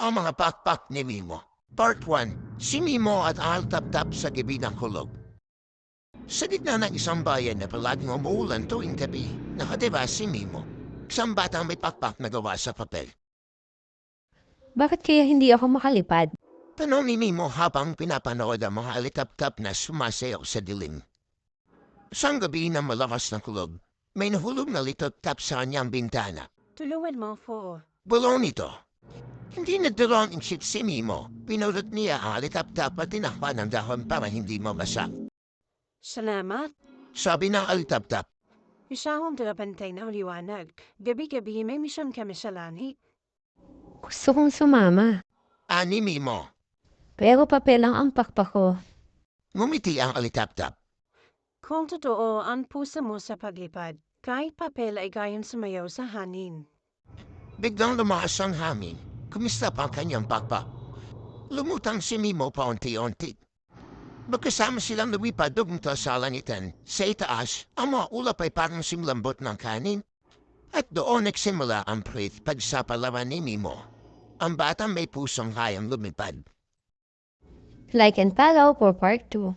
Ang mga pakpak ni Mimo. Part 1. Si Mimo at Altap-tap sa gabi ng kulog. Sa gitna ng isang bayan na palaging umuulan tuwing gabi, nakadiba si Mimo. Isang batang may pakpak na gawa sa papel. Bakit kaya hindi ako makalipad? Tanong ni Mimo habang pinapanood ang mga alitap-tap na sumasayaw sa dilim. Isang gabi na malakas na kulog, may nahulog na litap-tap sa kanyang bintana. Tulungan mo po. Bulong nito. Hindi nagdaroon isip si Mimo. Pinulot niya ang alitap-tap at tinakpan ng dahon para hindi mabasa. Salamat. Sabi ng alitap-tap. Isa akong dalabantay na liwanag. Gabi-gabi may misyon kami sa langit. Gusto kong sumama. Ani Mimo. Pero papel lang ang pakpak ko. Ngumiti ang alitap-tap. Kung totoo ang puso mo sa paglipad, kahit papel ay gayang sumayaw sa hangin. Biglang lumakas ang hangin. Kumista pa ang kanyang pakpak. Lumutang si Mimo paunti-unti. Magkasama silang lumipad dumunta sa langitan. Sa itaas, ang mga ulap ay parang simlambot ng kanin. At doon nagsimula ang prit pagsapalaran ni Mimo. Ang batang may pusong kayang lumipad. Like and follow for part 2.